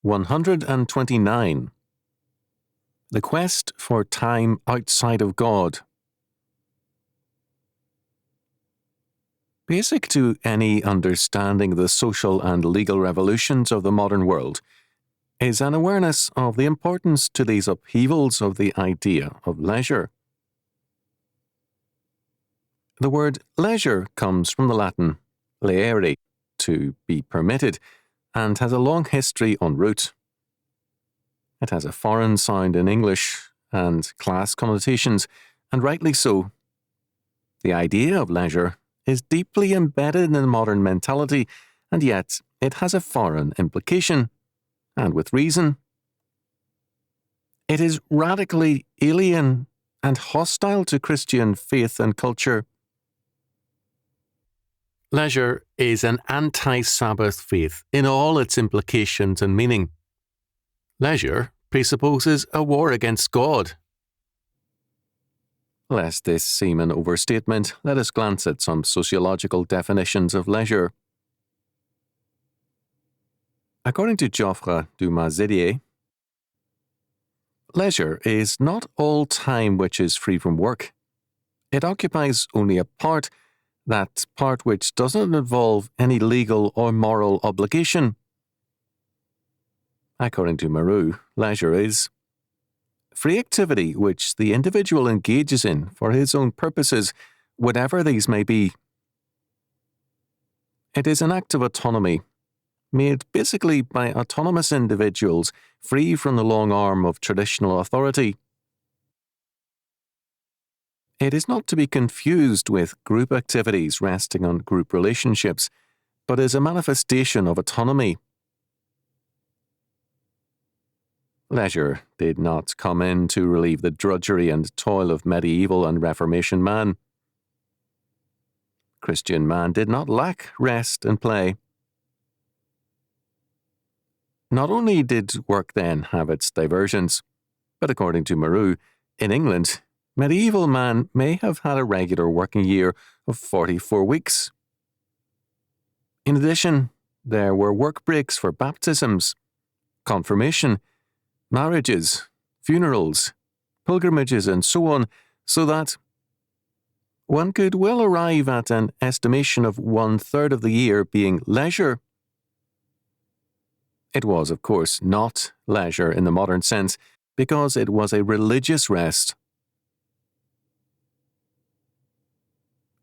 129. The Quest for Time Outside of God. Basic to any understanding of the social and legal revolutions of the modern world is an awareness of the importance to these upheavals of the idea of leisure. The word leisure comes from the Latin laere, to be permitted, and has a long history en route. It has a foreign sound in English and class connotations, and rightly so. The idea of leisure is deeply embedded in modern mentality, and yet it has a foreign implication, and with reason. It is radically alien and hostile to Christian faith and culture. Leisure is an anti-Sabbath faith in all its implications and meaning. Leisure presupposes a war against God. Lest this seem an overstatement, let us glance at some sociological definitions of leisure. According to Geoffroy du Mazidier, leisure is not all time which is free from work. It occupies only a part, that part which doesn't involve any legal or moral obligation. According to Marou, leisure is free activity which the individual engages in for his own purposes, whatever these may be. It is an act of autonomy, made basically by autonomous individuals free from the long arm of traditional authority. It is not to be confused with group activities resting on group relationships, but is a manifestation of autonomy. Leisure did not come in to relieve the drudgery and toil of medieval and Reformation man. Christian man did not lack rest and play. Not only did work then have its diversions, but according to Marou, in England, medieval man may have had a regular working year of 44 weeks. In addition, there were work breaks for baptisms, confirmation, marriages, funerals, pilgrimages, and so on, so that one could well arrive at an estimation of 1/3 of the year being leisure. It was, of course, not leisure in the modern sense, because it was a religious rest.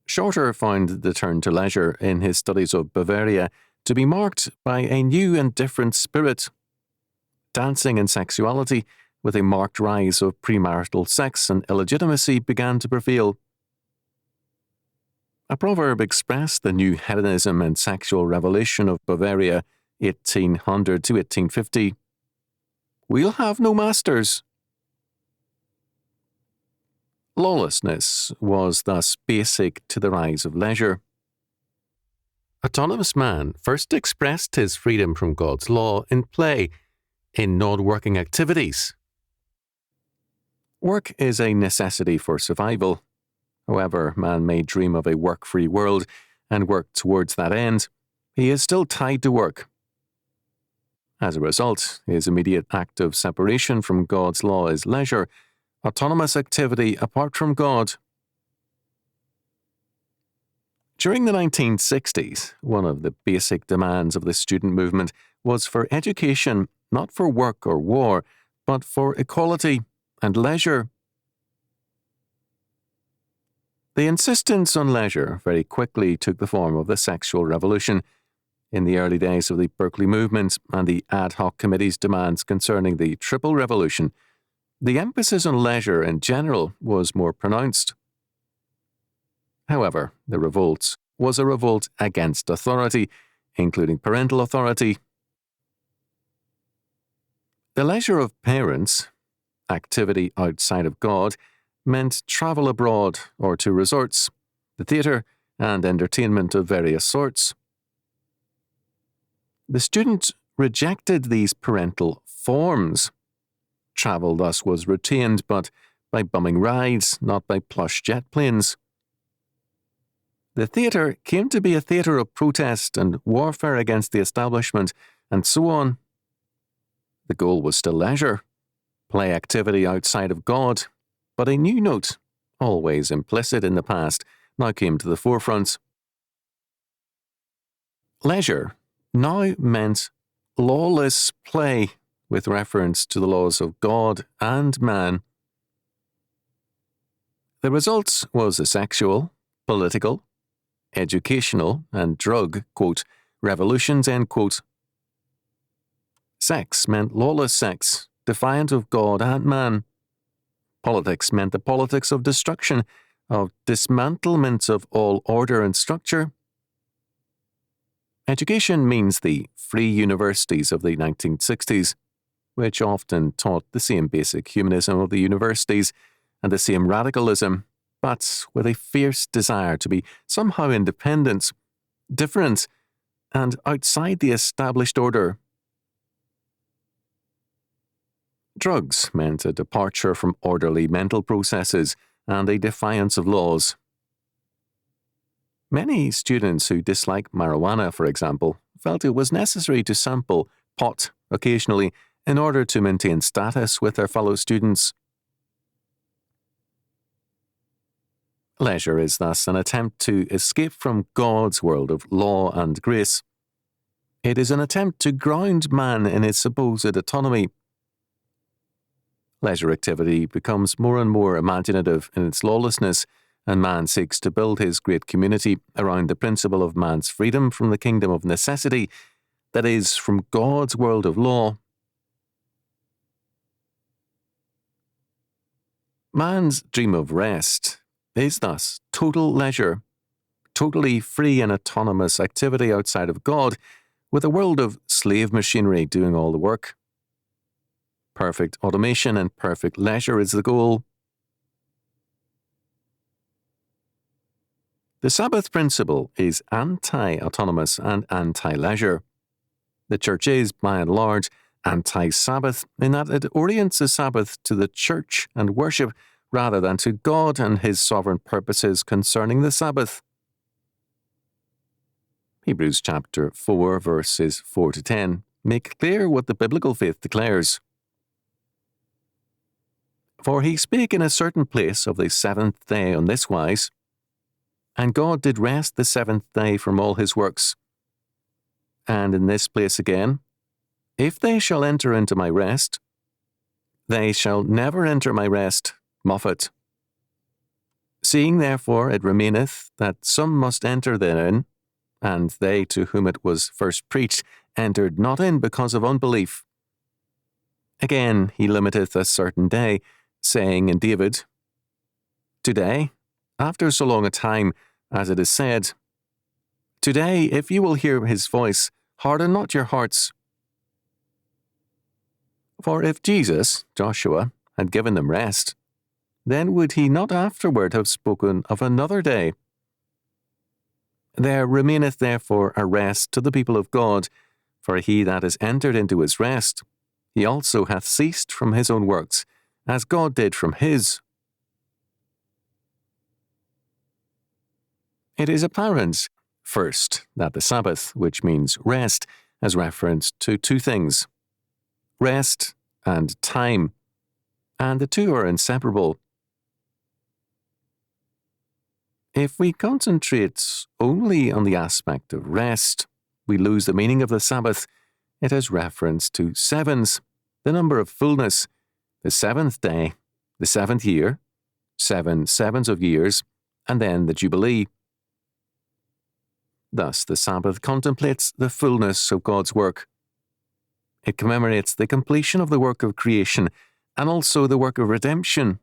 Shorter found the turn to leisure in his studies of Bavaria to be marked by a new and different spirit. Dancing and sexuality, with a marked rise of premarital sex and illegitimacy, began to prevail. A proverb expressed the new hedonism and sexual revolution of Bavaria 1800 to 1850. "We'll have no masters." Lawlessness was thus basic to the rise of leisure. Autonomous man first expressed his freedom from God's law in play, in non-working activities. Work is a necessity for survival. However, man may dream of a work-free world and work towards that end. He is still tied to work. As a result, his immediate act of separation from God's law is leisure, autonomous activity apart from God. During the 1960s, one of the basic demands of the student movement was for education, not for work or war, but for equality and leisure. The insistence on leisure very quickly took the form of the sexual revolution. In the early days of the Berkeley movement and the ad hoc committee's demands concerning the Triple Revolution, the emphasis on leisure in general was more pronounced. However, the revolt was a revolt against authority, including parental authority. The leisure of parents, activity outside of God, meant travel abroad or to resorts, the theatre, and entertainment of various sorts. The student rejected these parental forms. Travel thus was retained, but by bumming rides, not by plush jet planes. The theatre came to be a theatre of protest and warfare against the establishment, and so on. The goal was still leisure, play activity outside of God, but a new note, always implicit in the past, now came to the forefront. Leisure now meant lawless play with reference to the laws of God and man. The result was a sexual, political, educational, and drug, quote, revolutions, end quote. Sex meant lawless sex, defiant of God and man. Politics meant the politics of destruction, of dismantlement of all order and structure. Education means the free universities of the 1960s, which often taught the same basic humanism of the universities and the same radicalism, but with a fierce desire to be somehow independent, different, and outside the established order. Drugs meant a departure from orderly mental processes and a defiance of laws. Many students who dislike marijuana, for example, felt it was necessary to sample pot occasionally in order to maintain status with their fellow students. Leisure is thus an attempt to escape from God's world of law and grace. It is an attempt to ground man in his supposed autonomy. Leisure activity becomes more and more imaginative in its lawlessness, and man seeks to build his great community around the principle of man's freedom from the kingdom of necessity, that is, from God's world of law. Man's dream of rest is thus total leisure, totally free and autonomous activity outside of God, with a world of slave machinery doing all the work. Perfect automation and perfect leisure is the goal. The Sabbath principle is anti-autonomous and anti-leisure. The Church is, by and large, anti-Sabbath in that it orients the Sabbath to the Church and worship rather than to God and His sovereign purposes concerning the Sabbath. Hebrews chapter 4, verses 4 to 10 make clear what the biblical faith declares. For he spake in a certain place of the seventh day on this wise, and God did rest the seventh day from all his works. And in this place again, if they shall enter into my rest, they shall never enter my rest, Moffat. Seeing therefore it remaineth that some must enter therein, and they to whom it was first preached entered not in because of unbelief. Again he limiteth a certain day, saying in David, Today, after so long a time, as it is said, Today, if you will hear his voice, harden not your hearts. For if Jesus, Joshua, had given them rest, then would he not afterward have spoken of another day? There remaineth therefore a rest to the people of God, for he that is entered into his rest, he also hath ceased from his own works, as God did from his. It is apparent, first, that the Sabbath, which means rest, has reference to two things, rest and time, and the two are inseparable. If we concentrate only on the aspect of rest, we lose the meaning of the Sabbath. It has reference to sevens, the number of fullness, the seventh day, the seventh year, 7 sevens of years, and then the Jubilee. Thus, the Sabbath contemplates the fullness of God's work. It commemorates the completion of the work of creation and also the work of redemption.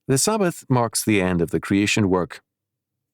The Sabbath marks the end of the creation work.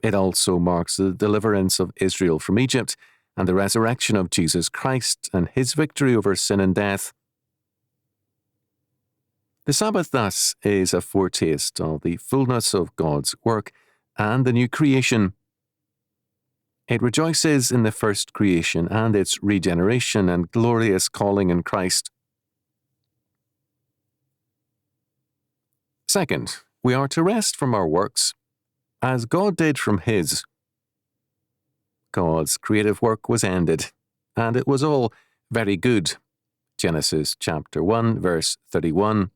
It also marks the deliverance of Israel from Egypt and the resurrection of Jesus Christ and his victory over sin and death. The Sabbath, thus, is a foretaste of the fullness of God's work and the new creation. It rejoices in the first creation and its regeneration and glorious calling in Christ. Second, we are to rest from our works, as God did from his. God's creative work was ended, and it was all very good, Genesis chapter 1, verse 31.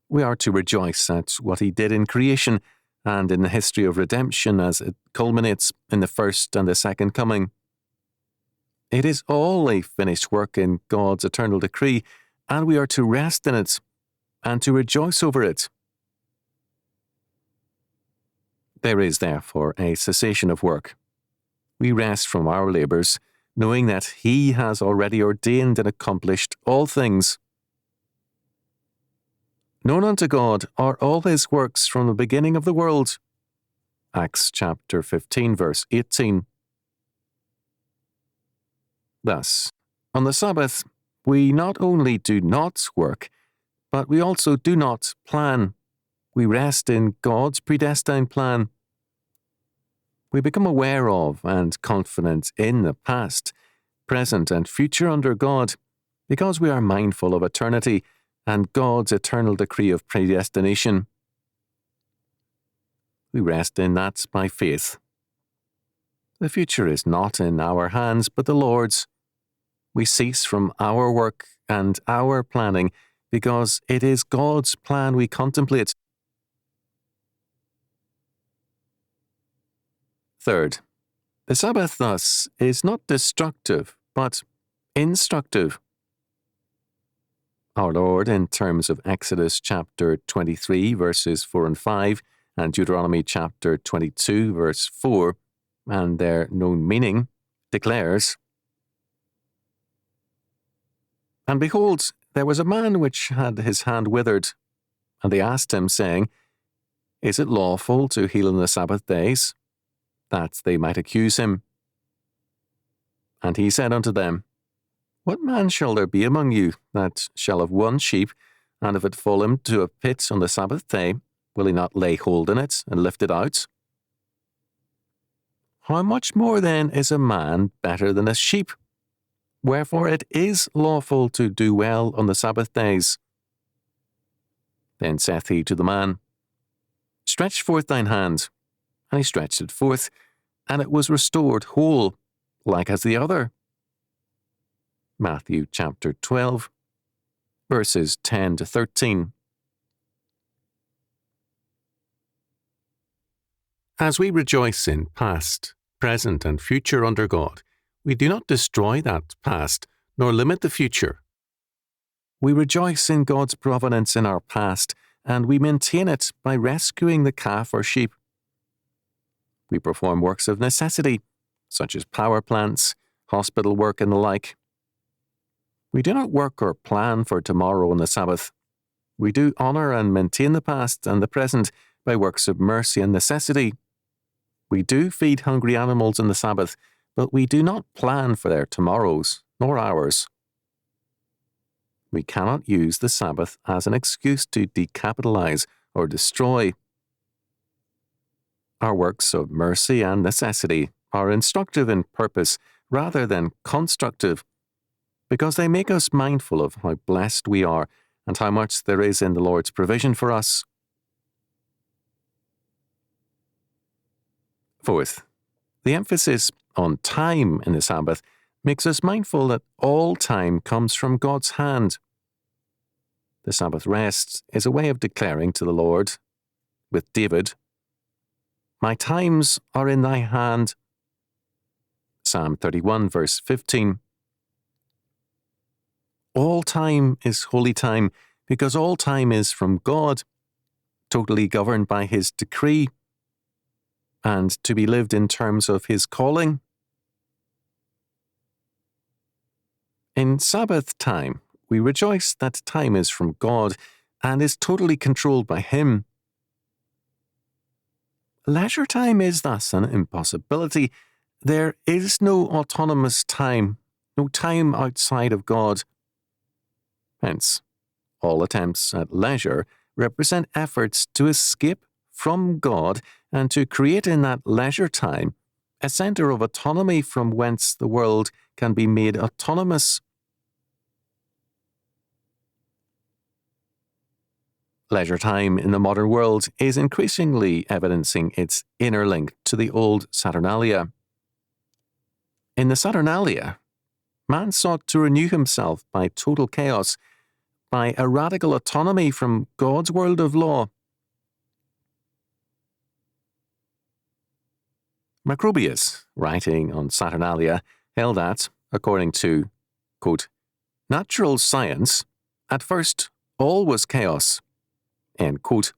We are to rejoice at what he did in creation and in the history of redemption as it culminates in the first and the second coming. It is all a finished work in God's eternal decree, and we are to rest in it and to rejoice over it. There is therefore a cessation of work. We rest from our labours, knowing that he has already ordained and accomplished all things. Known unto God are all his works from the beginning of the world. Acts chapter 15, verse 18. Thus, on the Sabbath, we not only do not work, but we also do not plan. We rest in God's predestined plan. We become aware of and confident in the past, present, and future under God, because we are mindful of eternity and God's eternal decree of predestination. We rest in that by faith. The future is not in our hands, but the Lord's. We cease from our work and our planning because it is God's plan we contemplate. Third, the Sabbath thus is not destructive, but instructive. Our Lord, in terms of Exodus chapter 23, verses 4 and 5, and Deuteronomy chapter 22, verse 4, and their known meaning, declares, And behold, there was a man which had his hand withered, and they asked him, saying, Is it lawful to heal on the Sabbath days? That they might accuse him. And he said unto them, What man shall there be among you that shall have one sheep, and if it fall him to a pit on the Sabbath day, will he not lay hold in it and lift it out? How much more then is a man better than a sheep? Wherefore it is lawful to do well on the Sabbath days. Then saith he to the man, Stretch forth thine hand. And he stretched it forth, and it was restored whole, like as the other. Matthew chapter 12, verses 10 to 13. As we rejoice in past, present, and future under God, we do not destroy that past, nor limit the future. We rejoice in God's providence in our past, and we maintain it by rescuing the calf or sheep. We perform works of necessity, such as power plants, hospital work, and the like. We do not work or plan for tomorrow on the Sabbath. We do honour and maintain the past and the present by works of mercy and necessity. We do feed hungry animals on the Sabbath, but we do not plan for their tomorrows, nor ours. We cannot use the Sabbath as an excuse to decapitalize or destroy. Our works of mercy and necessity are instructive in purpose rather than constructive, because they make us mindful of how blessed we are and how much there is in the Lord's provision for us. Fourth, the emphasis on time in the Sabbath makes us mindful that all time comes from God's hand. The Sabbath rest is a way of declaring to the Lord, with David, My times are in thy hand. Psalm 31, verse 15. All time is holy time because all time is from God, totally governed by his decree, and to be lived in terms of his calling. In Sabbath time, we rejoice that time is from God and is totally controlled by him. Leisure time is thus an impossibility. There is no autonomous time, no time outside of God. Hence, all attempts at leisure represent efforts to escape from God and to create in that leisure time a centre of autonomy from whence the world can be made autonomous. Leisure time in the modern world is increasingly evidencing its inner link to the old Saturnalia. In the Saturnalia, man sought to renew himself by total chaos, by a radical autonomy from God's world of law. Macrobius, writing on Saturnalia, held that, according to, quote, natural science, at first all was chaos. End quote.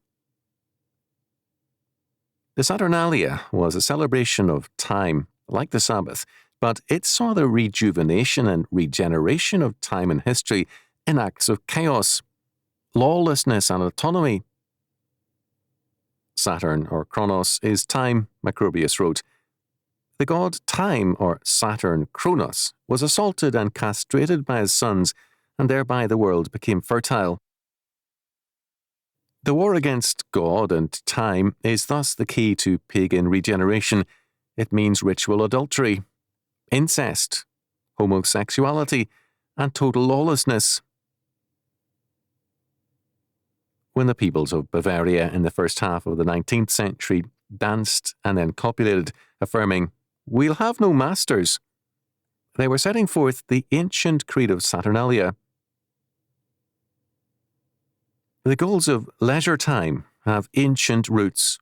The Saturnalia was a celebration of time, like the Sabbath, but it saw the rejuvenation and regeneration of time and history in acts of chaos, lawlessness, and autonomy. Saturn, or Chronos, is time, Macrobius wrote. The god Time, or Saturn Kronos, was assaulted and castrated by his sons, and thereby the world became fertile. The war against God and time is thus the key to pagan regeneration. It means ritual adultery, incest, homosexuality, and total lawlessness. When the peoples of Bavaria in the first half of the 19th century danced and then copulated, affirming, "We'll have no masters," they were setting forth the ancient creed of Saturnalia. The goals of leisure time have ancient roots.